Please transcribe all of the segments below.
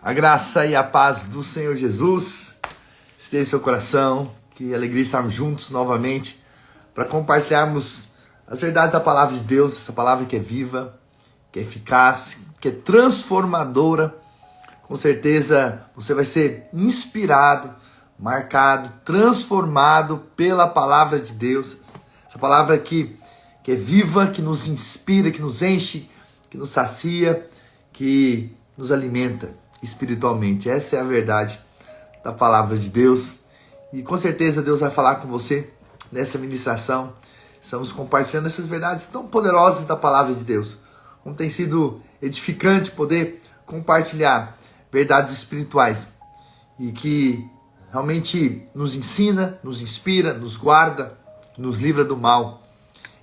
A graça e a paz do Senhor Jesus esteja em seu coração. Que alegria estarmos juntos novamente para compartilharmos as verdades da palavra de Deus, essa palavra que é viva, que é eficaz, que é transformadora. Com certeza você vai ser inspirado, marcado, transformado pela palavra de Deus. Essa palavra que é viva, que nos inspira, que nos enche, que nos sacia, que nos alimenta espiritualmente. Essa é a verdade da palavra de Deus. E com certeza Deus vai falar com você nessa ministração. Estamos compartilhando essas verdades tão poderosas da palavra de Deus. Como tem sido edificante poder compartilhar verdades espirituais e que realmente nos ensina, nos inspira, nos guarda, nos livra do mal.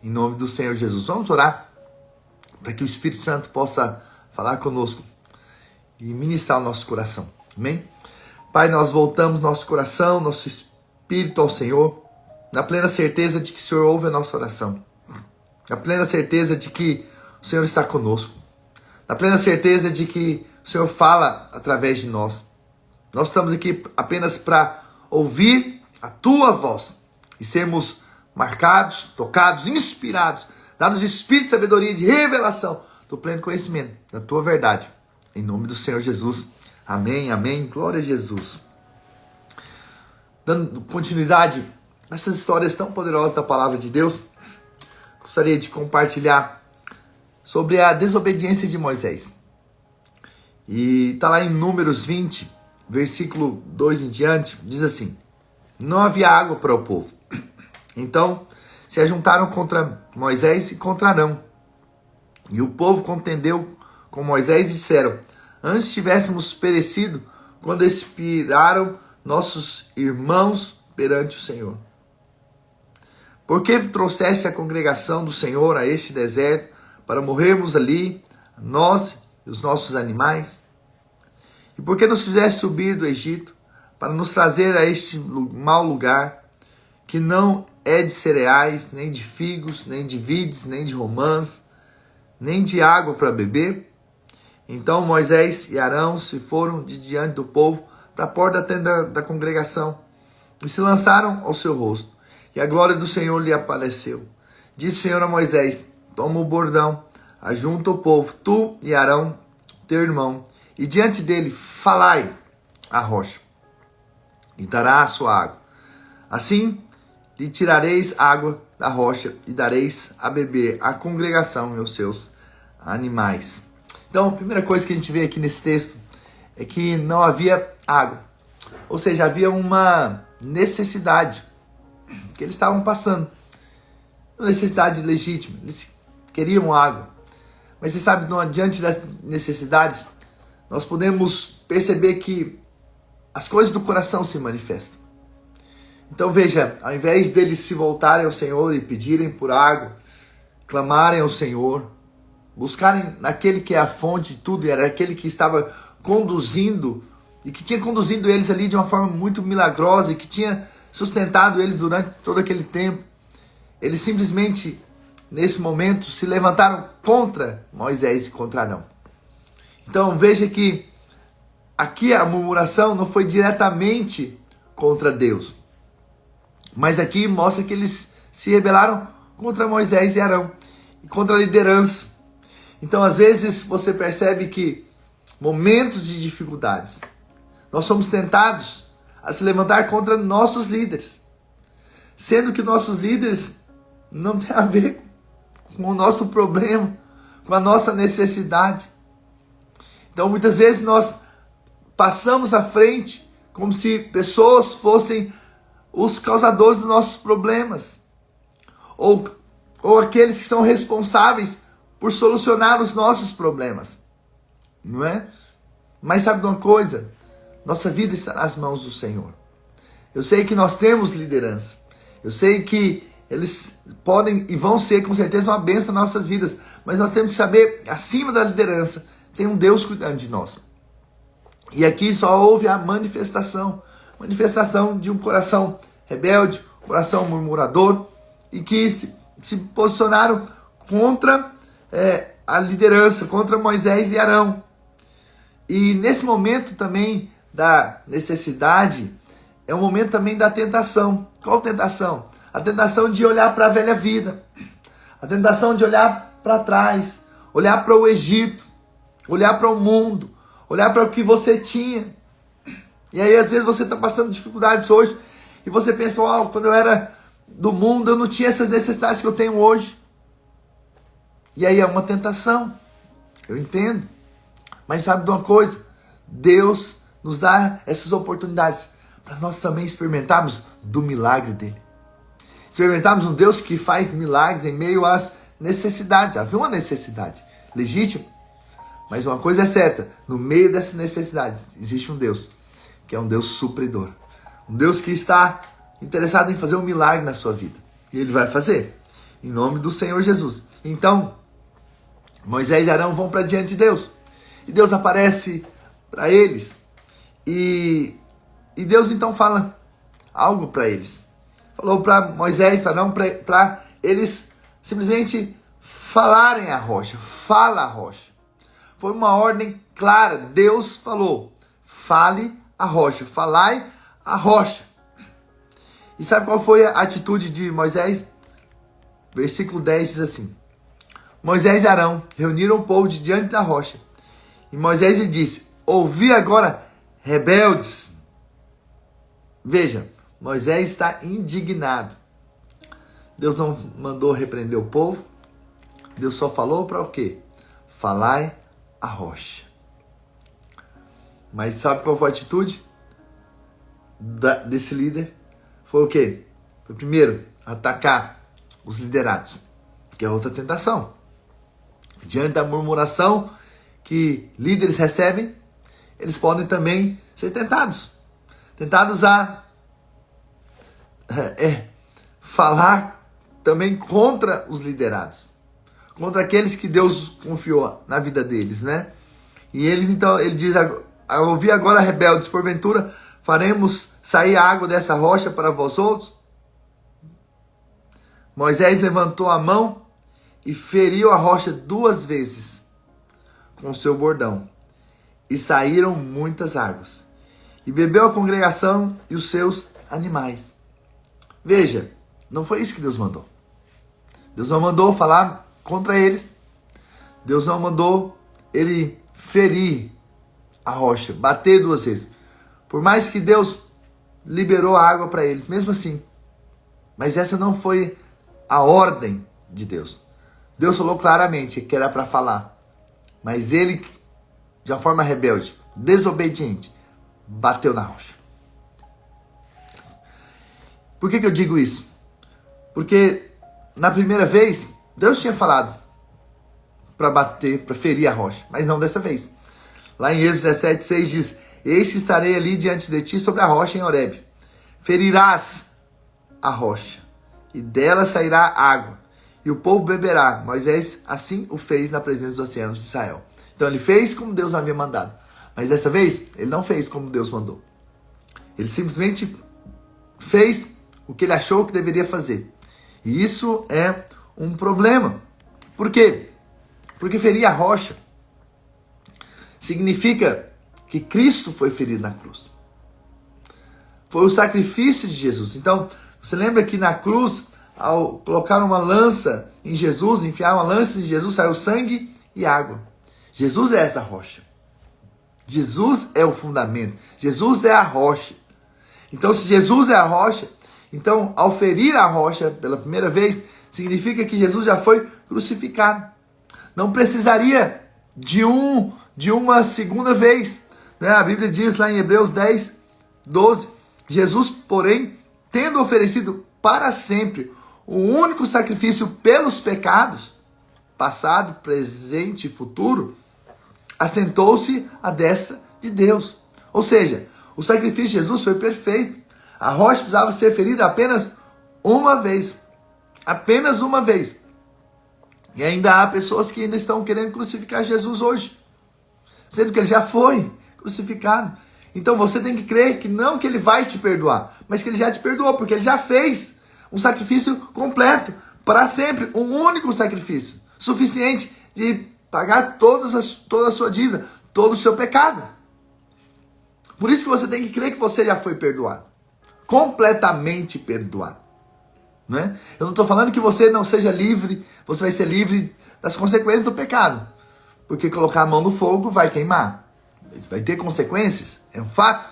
Em nome do Senhor Jesus. Vamos orar para que o Espírito Santo possa falar conosco e ministrar o nosso coração. Amém? Pai, nós voltamos nosso coração, nosso espírito ao Senhor, na plena certeza de que o Senhor ouve a nossa oração. Na plena certeza de que o Senhor está conosco. Na plena certeza de que o Senhor fala através de nós. Nós estamos aqui apenas para ouvir a Tua voz e sermos marcados, tocados, inspirados, dados de espírito, de sabedoria, de revelação, do pleno conhecimento da Tua verdade. Em nome do Senhor Jesus. Amém, amém. Glória a Jesus. Dando continuidade a essas histórias tão poderosas da palavra de Deus, gostaria de compartilhar sobre a desobediência de Moisés. E está lá em Números 20, versículo 2 em diante, diz assim: não havia água para o povo. Então se ajuntaram contra Moisés e contra Arão. E o povo contendeu com Moisés e disseram: antes tivéssemos perecido quando expiraram nossos irmãos perante o Senhor. Por que trouxeste a congregação do Senhor a este deserto para morrermos ali, nós e os nossos animais? E por que nos fizeste subir do Egito para nos trazer a este mau lugar, que não é de cereais, nem de figos, nem de vides, nem de romãs, nem de água para beber? Então Moisés e Arão se foram de diante do povo para a porta da tenda da congregação e se lançaram ao seu rosto. E a glória do Senhor lhe apareceu. Disse o Senhor a Moisés: toma o bordão, ajunta o povo, tu e Arão, teu irmão, e diante dele falai a rocha, e dará a sua água. Assim lhe tirareis água da rocha e dareis a beber à congregação e aos seus animais. Então, a primeira coisa que a gente vê aqui nesse texto é que não havia água. Ou seja, havia uma necessidade que eles estavam passando. Uma necessidade legítima. Eles queriam água. Mas você sabe, diante das necessidades, nós podemos perceber que as coisas do coração se manifestam. Então veja, ao invés deles se voltarem ao Senhor e pedirem por água, clamarem ao Senhor, buscarem naquele que é a fonte de tudo, e era aquele que estava conduzindo, e que tinha conduzido eles ali de uma forma muito milagrosa, e que tinha sustentado eles durante todo aquele tempo, eles simplesmente, nesse momento, se levantaram contra Moisés e contra Arão. Então veja que aqui a murmuração não foi diretamente contra Deus, mas aqui mostra que eles se rebelaram contra Moisés e Arão, e contra a liderança. Então, às vezes, você percebe que momentos de dificuldades, nós somos tentados a se levantar contra nossos líderes, sendo que nossos líderes não têm a ver com o nosso problema, com a nossa necessidade. Então, muitas vezes, nós passamos à frente como se pessoas fossem os causadores dos nossos problemas, ou aqueles que são responsáveis por solucionar os nossos problemas, não é? Mas sabe de uma coisa? Nossa vida está nas mãos do Senhor. Eu sei que nós temos liderança. Eu sei que eles podem e vão ser com certeza uma bênção nas nossas vidas. Mas nós temos que saber, acima da liderança, tem um Deus cuidando de nós. E aqui só houve a manifestação de um coração rebelde, coração murmurador, e que se posicionaram contra a liderança, contra Moisés e Arão. E nesse momento também da necessidade, é um momento também da tentação. Qual tentação? A tentação de olhar para a velha vida. A tentação de olhar para trás, olhar para o Egito, olhar para o mundo, olhar para o que você tinha. E aí às vezes você está passando dificuldades hoje e você pensa, quando eu era do mundo eu não tinha essas necessidades que eu tenho hoje. E aí é uma tentação, eu entendo. Mas sabe de uma coisa? Deus nos dá essas oportunidades para nós também experimentarmos do milagre dele. Experimentarmos um Deus que faz milagres em meio às necessidades. Havia uma necessidade legítima, mas uma coisa é certa, no meio dessas necessidades existe um Deus, que é um Deus supridor. Um Deus que está interessado em fazer um milagre na sua vida. E ele vai fazer, em nome do Senhor Jesus. Então, Moisés e Arão vão para diante de Deus. E Deus aparece para eles. E Deus então fala algo para eles. Falou para Moisés, para eles simplesmente falarem a rocha. Fala a rocha. Foi uma ordem clara. Deus falou, fale a rocha. Falai a rocha. E sabe qual foi a atitude de Moisés? Versículo 10 diz assim: Moisés e Arão reuniram o povo de diante da rocha. E Moisés lhe disse: ouvi agora, rebeldes. Veja, Moisés está indignado. Deus não mandou repreender o povo. Deus só falou para o quê? Falai a rocha. Mas sabe qual foi a atitude desse líder? Foi o quê? Foi primeiro, atacar os liderados, que é outra tentação. Diante da murmuração que líderes recebem, eles podem também ser tentados. Tentados a falar também contra os liderados. Contra aqueles que Deus confiou na vida deles, né? E eles então, ele diz: ouvi agora, rebeldes, porventura faremos sair a água dessa rocha para vós outros? Moisés levantou a mão e feriu a rocha 2 vezes com o seu bordão. E saíram muitas águas. E bebeu a congregação e os seus animais. Veja, não foi isso que Deus mandou. Deus não mandou falar contra eles. Deus não mandou ele ferir a rocha, bater 2 vezes. Por mais que Deus liberou a água para eles, mesmo assim. Mas essa não foi a ordem de Deus. Deus falou claramente que era para falar. Mas ele, de uma forma rebelde, desobediente, bateu na rocha. Por que eu digo isso? Porque na primeira vez, Deus tinha falado para bater, para ferir a rocha, mas não dessa vez. Lá em Êxodo 17:6 diz: eis que estarei ali diante de ti sobre a rocha em Horebe. Ferirás a rocha, e dela sairá água, e o povo beberá. Moisés assim o fez na presença dos anciãos de Israel. Então ele fez como Deus havia mandado. Mas dessa vez, ele não fez como Deus mandou. Ele simplesmente fez o que ele achou que deveria fazer. E isso é um problema. Por quê? Porque ferir a rocha significa que Cristo foi ferido na cruz. Foi o sacrifício de Jesus. Então, você lembra que na cruz, ao colocar uma lança em Jesus, enfiar uma lança em Jesus, saiu sangue e água. Jesus é essa rocha. Jesus é o fundamento. Jesus é a rocha. Então, se Jesus é a rocha, então, ao ferir a rocha pela primeira vez, significa que Jesus já foi crucificado. Não precisaria de uma segunda vez. Né? A Bíblia diz lá em Hebreus 10:12, Jesus, porém, tendo oferecido para sempre o único sacrifício pelos pecados, passado, presente e futuro, assentou-se à destra de Deus. Ou seja, o sacrifício de Jesus foi perfeito. A rocha precisava ser ferida apenas uma vez. Apenas uma vez. E ainda há pessoas que ainda estão querendo crucificar Jesus hoje, sendo que ele já foi crucificado. Então você tem que crer que não que ele vai te perdoar, mas que ele já te perdoou, porque ele já fez um sacrifício completo, para sempre, um único sacrifício, suficiente de pagar toda a sua dívida, todo o seu pecado. Por isso que você tem que crer que você já foi perdoado. Completamente perdoado. Né? Eu não estou falando que você não seja livre, você vai ser livre das consequências do pecado. Porque colocar a mão no fogo vai queimar. Vai ter consequências, é um fato.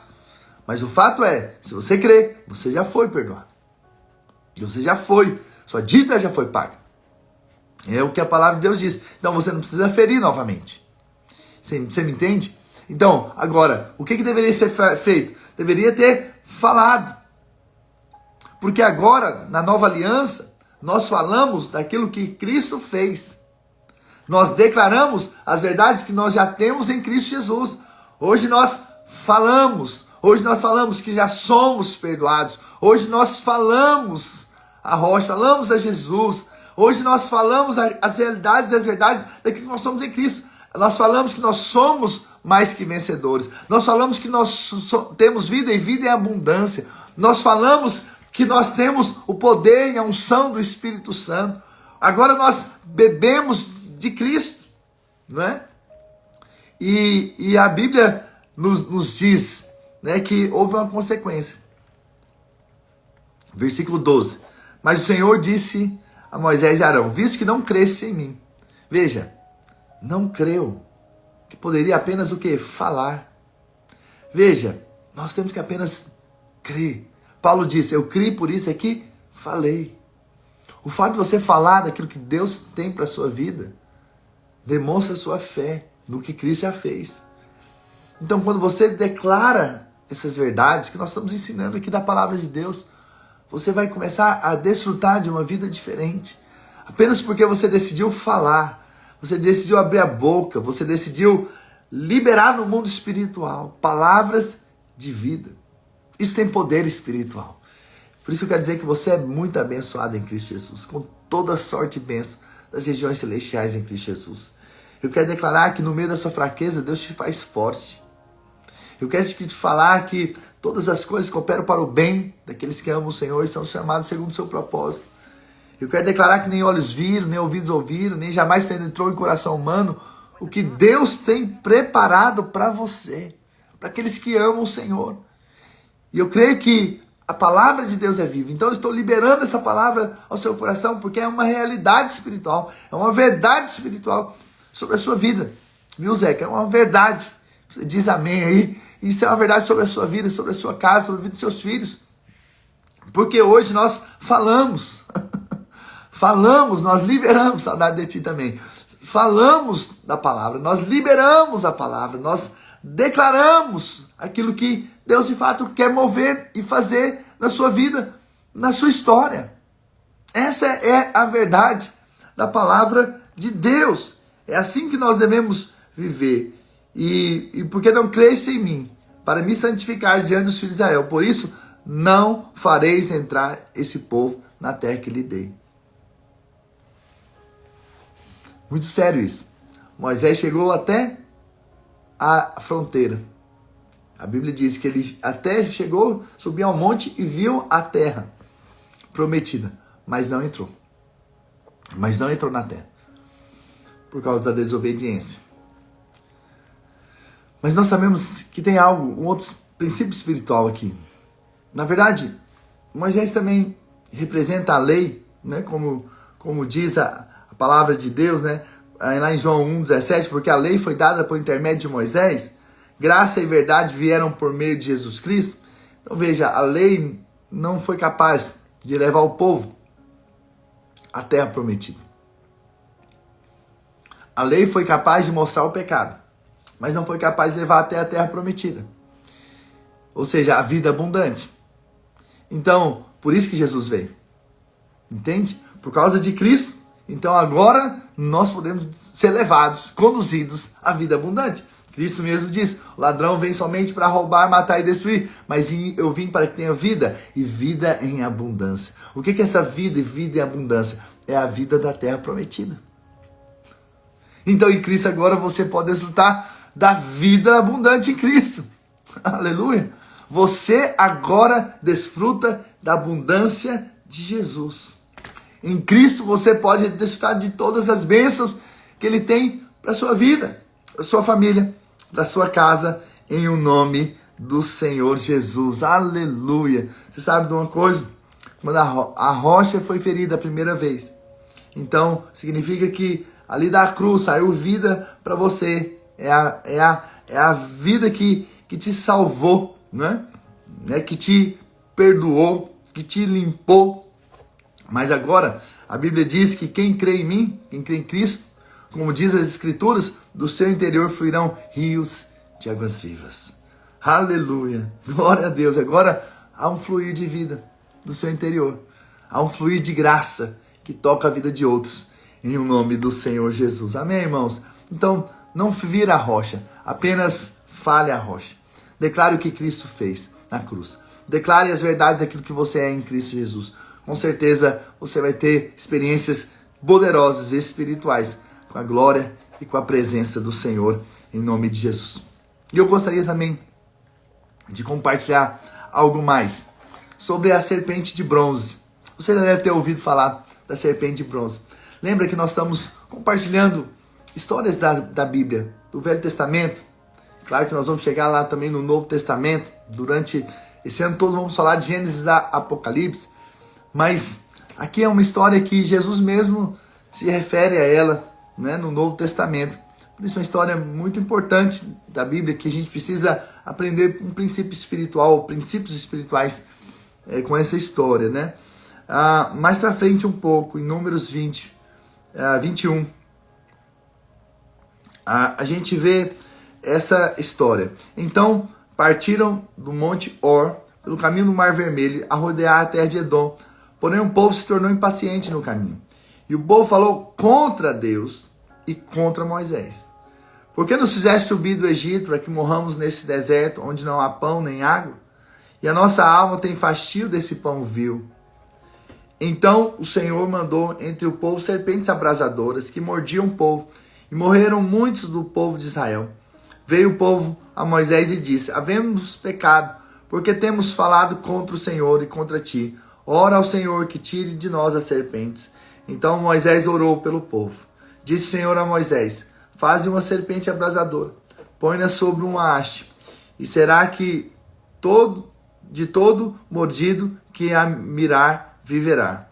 Mas o fato é, se você crer, você já foi perdoado. Você já foi, sua dívida já foi paga. É o que a palavra de Deus diz. Então você não precisa ferir novamente. Você me entende? Então, agora, o que deveria ser feito? Deveria ter falado. Porque agora, na nova aliança, nós falamos daquilo que Cristo fez. Nós declaramos as verdades que nós já temos em Cristo Jesus. Hoje nós falamos que já somos perdoados. Hoje nós falamos a rocha, falamos a Jesus. Hoje nós falamos as realidades e as verdades daquilo que nós somos em Cristo. Nós falamos que nós somos mais que vencedores. Nós falamos que nós temos vida e vida em abundância. Nós falamos que nós temos o poder e a unção do Espírito Santo. Agora nós bebemos de Cristo, não é? E a Bíblia nos diz, né, que houve uma consequência. Versículo 12. Mas o Senhor disse a Moisés e Arão, visto que não cresce em mim. Veja, não creu. Que poderia apenas o quê? Falar. Veja, nós temos que apenas crer. Paulo disse, eu criei por isso aqui, falei. O fato de você falar daquilo que Deus tem para a sua vida, demonstra a sua fé no que Cristo já fez. Então, quando você declara essas verdades que nós estamos ensinando aqui da palavra de Deus, você vai começar a desfrutar de uma vida diferente. Apenas porque você decidiu falar, você decidiu abrir a boca, você decidiu liberar no mundo espiritual palavras de vida. Isso tem poder espiritual. Por isso eu quero dizer que você é muito abençoado em Cristo Jesus, com toda sorte e bênção das regiões celestiais em Cristo Jesus. Eu quero declarar que no meio da sua fraqueza, Deus te faz forte. Eu quero te falar que todas as coisas cooperam para o bem daqueles que amam o Senhor e são chamados segundo o seu propósito. Eu quero declarar que nem olhos viram, nem ouvidos ouviram, nem jamais penetrou em coração humano o que Deus tem preparado para você, para aqueles que amam o Senhor. E eu creio que a palavra de Deus é viva. Então eu estou liberando essa palavra ao seu coração, porque é uma realidade espiritual, é uma verdade espiritual sobre a sua vida. Viu, Zeca? É uma verdade. Você diz amém aí. Isso é uma verdade sobre a sua vida, sobre a sua casa, sobre a vida dos seus filhos. Porque hoje nós falamos. Falamos, nós liberamos, saudade de ti também. Falamos da palavra, nós liberamos a palavra, nós declaramos aquilo que Deus de fato quer mover e fazer na sua vida, na sua história. Essa é a verdade da palavra de Deus. É assim que nós devemos viver. E porque não cresce em mim, para me santificar diante dos filhos de Israel. Por isso, não fareis entrar esse povo na terra que lhe dei. Muito sério isso. Moisés chegou até a fronteira. A Bíblia diz que ele até chegou, subiu ao monte e viu a terra prometida, mas não entrou. Mas não entrou na terra, por causa da desobediência. Mas nós sabemos que tem algo, um outro princípio espiritual aqui. Na verdade, Moisés também representa a lei, né? Como diz a palavra de Deus, né? Lá em João 1,17, porque a lei foi dada por intermédio de Moisés, graça e verdade vieram por meio de Jesus Cristo. Então veja, a lei não foi capaz de levar o povo à terra prometida. A lei foi capaz de mostrar o pecado, mas não foi capaz de levar até a terra prometida. Ou seja, a vida abundante. Então, por isso que Jesus veio. Entende? Por causa de Cristo. Então agora nós podemos ser levados, conduzidos à vida abundante. Cristo mesmo diz, o ladrão vem somente para roubar, matar e destruir, mas eu vim para que tenha vida, e vida em abundância. O que é essa vida e vida em abundância? É a vida da terra prometida. Então em Cristo agora você pode desfrutar da vida abundante em Cristo. Aleluia! Você agora desfruta da abundância de Jesus. Em Cristo você pode desfrutar de todas as bênçãos que Ele tem para a sua vida, para a sua família para sua casa em o nome do Senhor Jesus. Aleluia. Você sabe de uma coisa? Quando a rocha foi ferida a primeira vez, então significa que ali da cruz saiu vida para você. É a vida que te salvou, né? Que te perdoou, que te limpou. Mas agora a Bíblia diz que quem crê em mim, quem crê em Cristo, como diz as Escrituras, do seu interior fluirão rios de águas vivas. Aleluia, glória a Deus. Agora há um fluir de vida do seu interior. Há um fluir de graça que toca a vida de outros, em o nome do Senhor Jesus. Amém, irmãos? Então, não vira a rocha, apenas fale a rocha. Declare o que Cristo fez na cruz. Declare as verdades daquilo que você é em Cristo Jesus. Com certeza, você vai ter experiências poderosas e espirituais com a glória e com a presença do Senhor, em nome de Jesus. E eu gostaria também de compartilhar algo mais sobre a serpente de bronze. Você já deve ter ouvido falar da serpente de bronze. Lembra que nós estamos compartilhando histórias da Bíblia, do Velho Testamento. Claro que nós vamos chegar lá também no Novo Testamento. Durante esse ano todo vamos falar de Gênesis a Apocalipse. Mas aqui é uma história que Jesus mesmo se refere a ela, né, no Novo Testamento. Por isso é uma história muito importante da Bíblia, que a gente precisa aprender um princípio espiritual, princípios espirituais com essa história, né? Mais para frente um pouco, em Números 21, a gente vê essa história. Então partiram do Monte Or, pelo caminho do Mar Vermelho, a rodear a terra de Edom. Porém o povo se tornou impaciente no caminho. E o povo falou contra Deus e contra Moisés. Por que nos fizeste subir do Egito para que morramos nesse deserto, onde não há pão nem água? E a nossa alma tem fastio desse pão vil. Então o Senhor mandou entre o povo serpentes abrasadoras que mordiam o povo, e morreram muitos do povo de Israel. Veio o povo a Moisés e disse: havemos pecado, porque temos falado contra o Senhor e contra ti. Ora ao Senhor que tire de nós as serpentes. Então Moisés orou pelo povo. Disse o Senhor a Moisés: faze uma serpente abrasadora, põe-na sobre uma haste, e será que de todo mordido que a mirar viverá.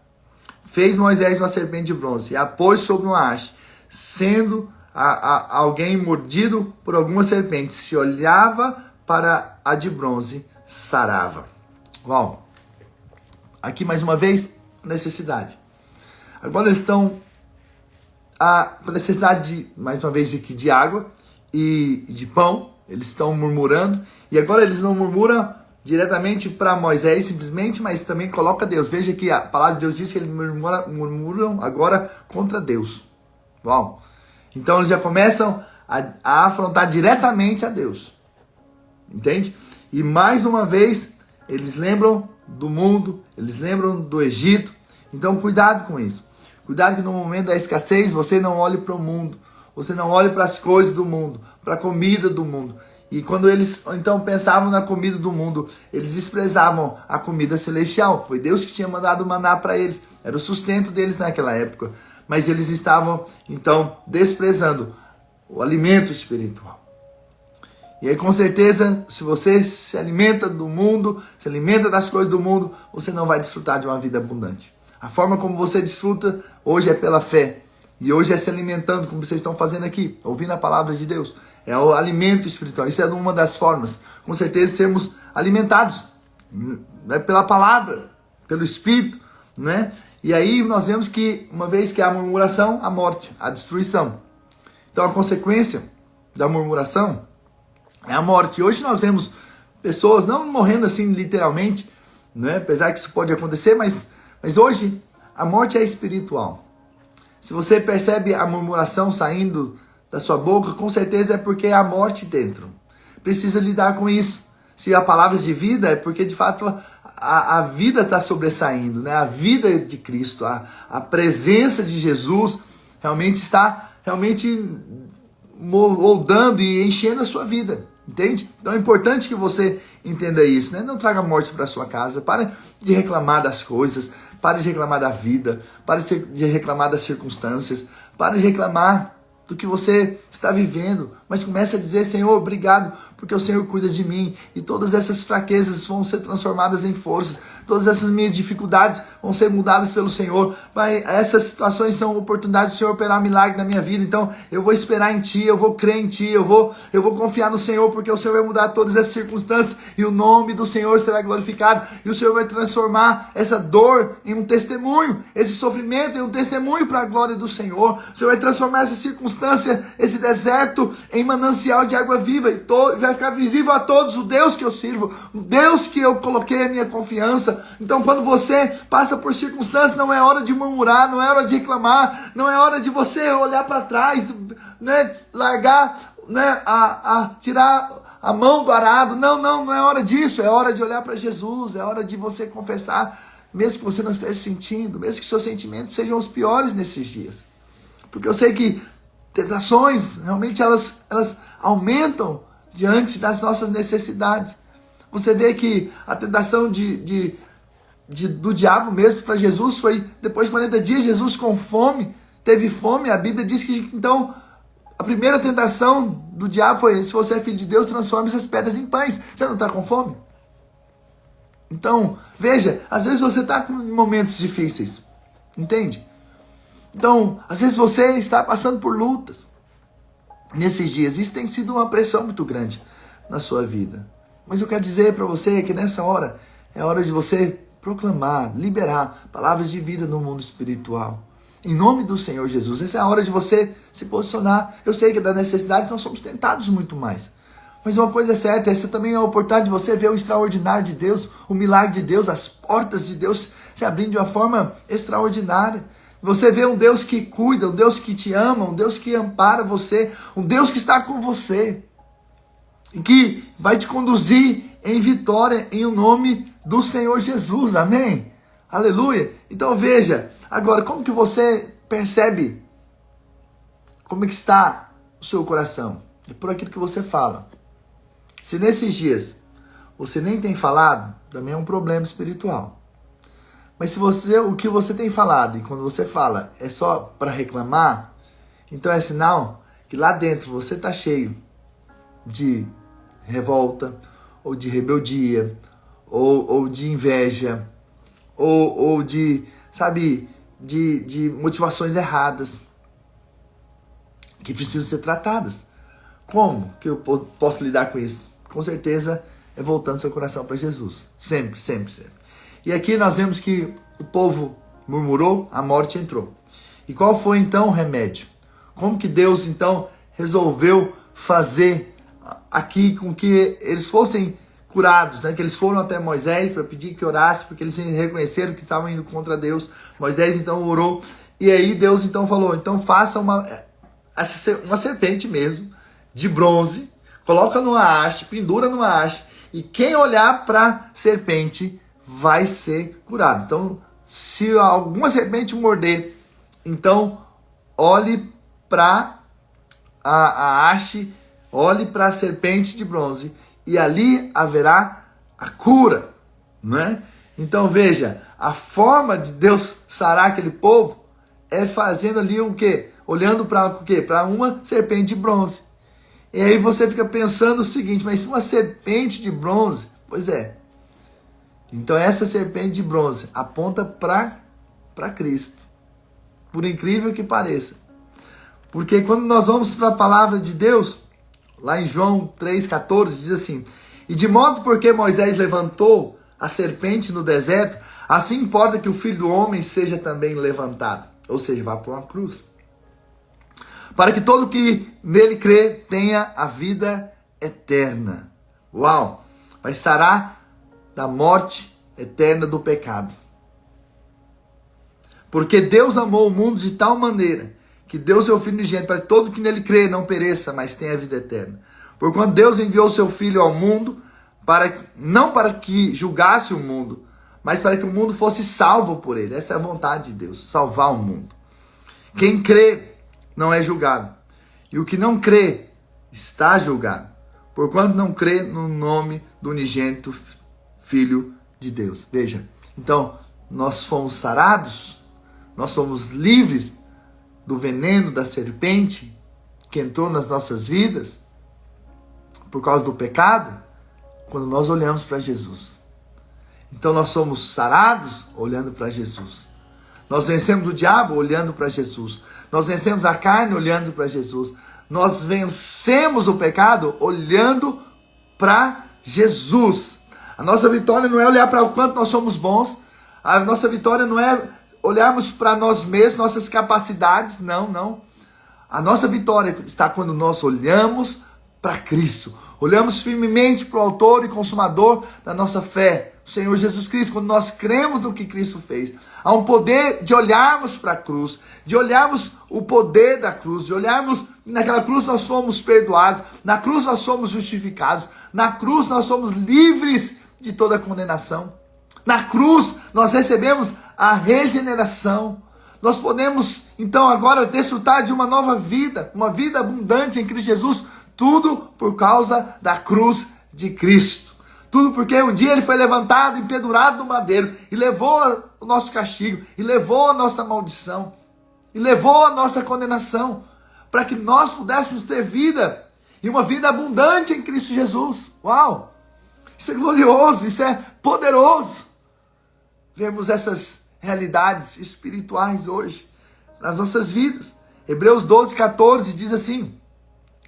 Fez Moisés uma serpente de bronze e a pôs sobre uma haste. Sendo alguém mordido por alguma serpente, se olhava para a de bronze, sarava. Uau! Aqui mais uma vez, necessidade. Agora eles estão com necessidade mais uma vez de água e de pão. Eles estão murmurando. E agora eles não murmuram diretamente para Moisés simplesmente, mas também coloca Deus. Veja que a palavra de Deus diz que eles murmuram agora contra Deus. Uau! Então eles já começam a afrontar diretamente a Deus. Entende? E mais uma vez, eles lembram do mundo, eles lembram do Egito. Então cuidado com isso. Cuidado que no momento da escassez você não olhe para o mundo. Você não olhe para as coisas do mundo, para a comida do mundo. E quando eles então pensavam na comida do mundo, eles desprezavam a comida celestial. Foi Deus que tinha mandado o maná para eles. Era o sustento deles naquela época. Mas eles estavam então desprezando o alimento espiritual. E aí com certeza, se você se alimenta do mundo, se alimenta das coisas do mundo, você não vai desfrutar de uma vida abundante. A forma como você desfruta hoje é pela fé. E hoje é se alimentando, como vocês estão fazendo aqui, ouvindo a palavra de Deus. É o alimento espiritual. Isso é uma das formas, com certeza, sermos alimentados, né, pela palavra, pelo Espírito, né? E aí nós vemos que, uma vez que há murmuração, a morte, a destruição. Então a consequência da murmuração é a morte. E hoje nós vemos pessoas não morrendo assim literalmente, né? Apesar que isso pode acontecer, mas hoje a morte é espiritual. Se você percebe a murmuração saindo da sua boca, com certeza é porque há morte dentro. Precisa lidar com isso. Se há palavras de vida, é porque de fato a vida está sobressaindo, né? A vida de Cristo, a presença de Jesus realmente está moldando e enchendo a sua vida, entende? Então é importante que você entenda isso, né? Não traga morte para sua casa. Pare de reclamar das coisas, pare de reclamar da vida, pare de reclamar das circunstâncias, pare de reclamar do que você está vivendo, mas comece a dizer: Senhor, obrigado, porque o Senhor cuida de mim, e todas essas fraquezas vão ser transformadas em forças, todas essas minhas dificuldades vão ser mudadas pelo Senhor. Pai, essas situações são oportunidades do Senhor operar milagre na minha vida, então eu vou esperar em Ti, eu vou crer em Ti, eu vou confiar no Senhor, porque o Senhor vai mudar todas essas circunstâncias, e o nome do Senhor será glorificado, e o Senhor vai transformar essa dor em um testemunho, esse sofrimento em um testemunho para a glória do Senhor. O Senhor vai transformar essa circunstância, esse deserto, em manancial de água viva, e vai ficar visível a todos o Deus que eu sirvo, o Deus que eu coloquei a minha confiança. Então, quando você passa por circunstâncias, não é hora de murmurar, não é hora de reclamar, não é hora de você olhar para trás, né, largar, né, tirar a mão do arado. Não é hora disso. É hora de olhar para Jesus, é hora de você confessar, mesmo que você não esteja sentindo, mesmo que seus sentimentos sejam os piores nesses dias. Porque eu sei que tentações, realmente elas aumentam diante das nossas necessidades. Você vê que a tentação do diabo mesmo para Jesus foi, depois de 40 dias, Jesus com fome, teve fome. A Bíblia diz que, então, a primeira tentação do diabo foi: se você é filho de Deus, transforme essas pedras em pães. Você não está com fome? Então, veja, às vezes você está com momentos difíceis, entende? Então, às vezes você está passando por lutas nesses dias. Isso tem sido uma pressão muito grande na sua vida. Mas eu quero dizer para você que nessa hora é hora de você proclamar, liberar palavras de vida no mundo espiritual. Em nome do Senhor Jesus. Essa é a hora de você se posicionar. Eu sei que da necessidade nós somos tentados muito mais. Mas uma coisa é certa, essa também é a oportunidade de você ver o extraordinário de Deus, o milagre de Deus, as portas de Deus se abrindo de uma forma extraordinária. Você vê um Deus que cuida, um Deus que te ama, um Deus que ampara você, um Deus que está com você e que vai te conduzir em vitória em o nome do Senhor Jesus. Amém? Aleluia. Então veja, agora, como que você percebe como é que está o seu coração? É por aquilo que você fala. Se nesses dias você nem tem falado, também é um problema espiritual. Mas se o que você tem falado, e quando você fala é só para reclamar, então é sinal que lá dentro você está cheio de revolta, ou de rebeldia, ou de inveja, ou de, sabe, de motivações erradas, que precisam ser tratadas. Como que eu posso lidar com isso? Com certeza é voltando seu coração para Jesus. Sempre, sempre, sempre. E aqui nós vemos que o povo murmurou, a morte entrou. E qual foi então o remédio? Como que Deus então resolveu fazer aqui com que eles fossem curados, né? Que eles foram até Moisés para pedir que orasse, porque eles reconheceram que estavam indo contra Deus. Moisés então orou, e aí Deus então falou: então faça uma serpente mesmo, de bronze, coloca numa haste, pendura numa haste, e quem olhar para a serpente vai ser curado. Então, se alguma serpente morder, então olhe para a haste, olhe para a serpente de bronze, e ali haverá a cura, né? Então veja, a forma de Deus sarar aquele povo é fazendo ali o quê? Olhando para o quê? Para uma serpente de bronze. E aí você fica pensando o seguinte: mas se uma serpente de bronze, pois é. Então essa serpente de bronze aponta para Cristo. Por incrível que pareça. Porque quando nós vamos para a palavra de Deus, lá em João 3,14, diz assim: e de modo porque Moisés levantou a serpente no deserto, assim importa que o Filho do Homem seja também levantado. Ou seja, vá para uma cruz. Para que todo que nele crê tenha a vida eterna. Uau! Vai sarar da morte eterna do pecado. Porque Deus amou o mundo de tal maneira que deu seu Filho unigênito para que todo que nele crê não pereça, mas tenha a vida eterna. Porquanto Deus enviou seu Filho ao mundo, não para que julgasse o mundo, mas para que o mundo fosse salvo por ele. Essa é a vontade de Deus, salvar o mundo. Quem crê não é julgado, e o que não crê está julgado, porquanto não crê no nome do unigênito Filho de Deus. Veja, então, nós fomos sarados, nós somos livres do veneno da serpente, que entrou nas nossas vidas por causa do pecado, quando nós olhamos para Jesus. Então nós somos sarados olhando para Jesus. Nós vencemos o diabo olhando para Jesus. Nós vencemos a carne olhando para Jesus. Nós vencemos o pecado olhando para Jesus. A nossa vitória não é olhar para o quanto nós somos bons. A nossa vitória não é olharmos para nós mesmos, nossas capacidades. Não. A nossa vitória está quando nós olhamos para Cristo. Olhamos firmemente para o autor e consumador da nossa fé, o Senhor Jesus Cristo. Quando nós cremos no que Cristo fez, há um poder de olharmos para a cruz, de olharmos o poder da cruz, de olharmos naquela cruz nós fomos perdoados, na cruz nós somos justificados, na cruz nós somos livres de toda condenação. Na cruz nós recebemos a regeneração. Nós podemos então agora desfrutar de uma nova vida, uma vida abundante em Cristo Jesus, tudo por causa da cruz de Cristo. Tudo porque um dia ele foi levantado, empedurado no madeiro, e levou o nosso castigo, e levou a nossa maldição, e levou a nossa condenação, para que nós pudéssemos ter vida, e uma vida abundante em Cristo Jesus. Uau! Isso é glorioso, isso é poderoso. Vemos essas realidades espirituais hoje, nas nossas vidas. Hebreus 12:14 diz assim: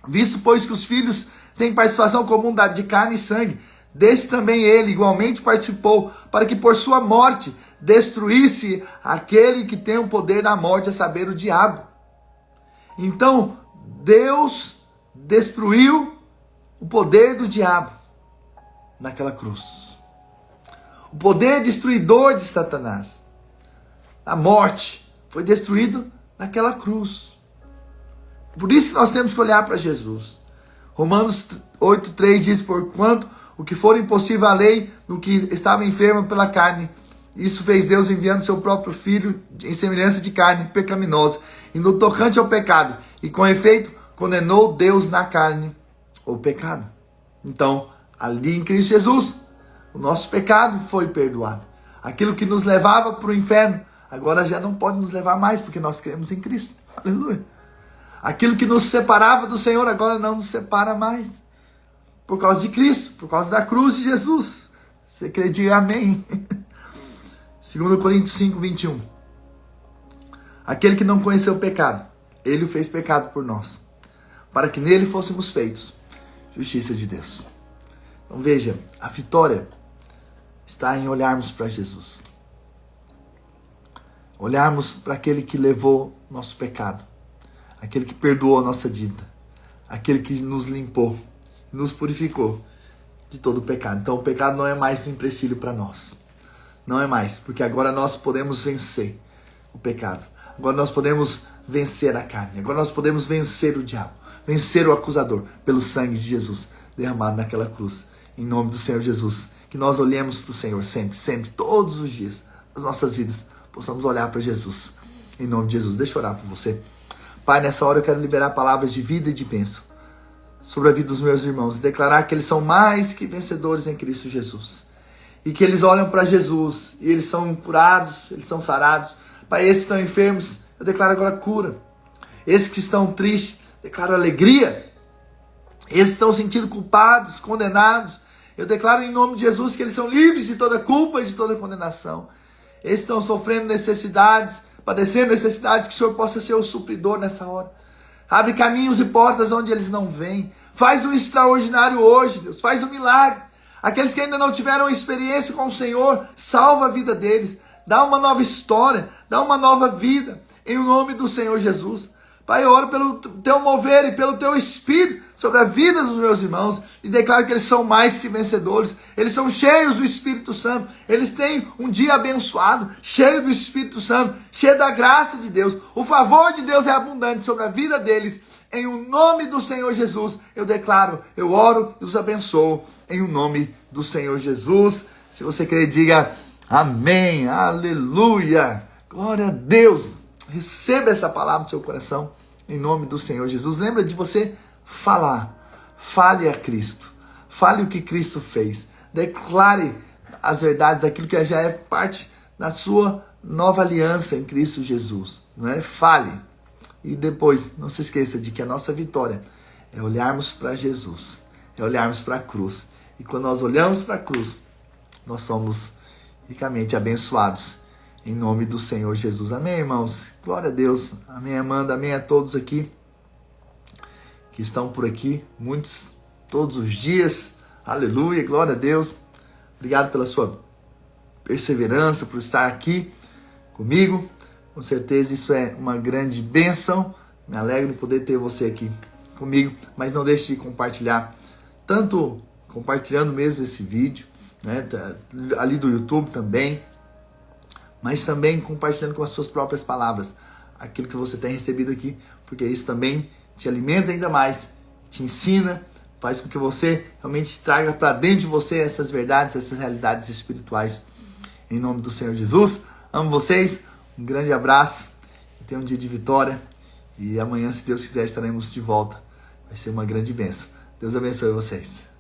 visto, pois, que os filhos têm participação comum de carne e sangue, desse também ele igualmente participou, para que por sua morte destruísse aquele que tem o poder da morte, a saber, o diabo. Então, Deus destruiu o poder do diabo naquela cruz. O poder destruidor de Satanás, a morte, foi destruído naquela cruz. Por isso que nós temos que olhar para Jesus. Romanos 8:3 diz: porquanto o que for impossível à lei, no que estava enfermo pela carne, isso fez Deus enviando seu próprio Filho em semelhança de carne pecaminosa, e no tocante ao pecado, e com efeito condenou Deus na carne o pecado. Então, ali em Cristo Jesus, o nosso pecado foi perdoado. Aquilo que nos levava para o inferno, agora já não pode nos levar mais, porque nós cremos em Cristo. Aleluia. Aquilo que nos separava do Senhor, agora não nos separa mais. Por causa de Cristo, por causa da cruz de Jesus. Você crê, diga amém. 2 Coríntios 5:21. Aquele que não conheceu o pecado, ele o fez pecado por nós, para que nele fôssemos feitos justiça de Deus. Então veja, a vitória está em olharmos para Jesus. Olharmos para aquele que levou nosso pecado, aquele que perdoou a nossa dívida, aquele que nos limpou, nos purificou de todo o pecado. Então o pecado não é mais um empecilho para nós. Não é mais, porque agora nós podemos vencer o pecado. Agora nós podemos vencer a carne. Agora nós podemos vencer o diabo, vencer o acusador pelo sangue de Jesus derramado naquela cruz. Em nome do Senhor Jesus, que nós olhemos para o Senhor sempre, todos os dias das nossas vidas, possamos olhar para Jesus. Em nome de Jesus, deixa eu orar por você. Pai, nessa hora eu quero liberar palavras de vida e de bênção sobre a vida dos meus irmãos e declarar que eles são mais que vencedores em Cristo Jesus. E que eles olham para Jesus e eles são curados, eles são sarados. Pai, esses que estão enfermos, eu declaro agora cura. Esses que estão tristes, declaro alegria. Esses que estão sentindo culpados, condenados, eu declaro em nome de Jesus que eles são livres de toda culpa e de toda condenação. Esses que estão sofrendo necessidades, padecendo necessidades, que o Senhor possa ser o supridor nessa hora. Abre caminhos e portas onde eles não vêm. Faz um extraordinário hoje, Deus. Faz um milagre. Aqueles que ainda não tiveram experiência com o Senhor, salva a vida deles. Dá uma nova história, dá uma nova vida, em nome do Senhor Jesus. Pai, eu oro pelo teu mover e pelo teu Espírito sobre a vida dos meus irmãos e declaro que eles são mais que vencedores. Eles são cheios do Espírito Santo. Eles têm um dia abençoado, cheio do Espírito Santo, cheio da graça de Deus. O favor de Deus é abundante sobre a vida deles. Em o nome do Senhor Jesus, eu declaro, eu oro e os abençoo. Em o nome do Senhor Jesus. Se você quer, diga amém, aleluia, glória a Deus. Receba essa palavra no seu coração, em nome do Senhor Jesus. Lembra de você falar. Fale a Cristo. Fale o que Cristo fez. Declare as verdades daquilo que já é parte da sua nova aliança em Cristo Jesus. Não é? Fale. E depois, não se esqueça de que a nossa vitória é olharmos para Jesus, é olharmos para a cruz. E quando nós olhamos para a cruz, nós somos ricamente abençoados. Em nome do Senhor Jesus. Amém, irmãos? Glória a Deus. Amém, Amanda. Amém a todos aqui que estão por aqui. Muitos, todos os dias. Aleluia. Glória a Deus. Obrigado pela sua perseverança, por estar aqui comigo. Com certeza isso é uma grande bênção. Me alegro de poder ter você aqui comigo. Mas não deixe de compartilhar. Tanto compartilhando mesmo esse vídeo, né? Ali do YouTube também. Mas também compartilhando com as suas próprias palavras aquilo que você tem recebido aqui, porque isso também te alimenta ainda mais, te ensina, faz com que você realmente traga para dentro de você essas verdades, essas realidades espirituais. Em nome do Senhor Jesus, amo vocês, um grande abraço, tenha um dia de vitória e amanhã, se Deus quiser, estaremos de volta. Vai ser uma grande bênção. Deus abençoe vocês.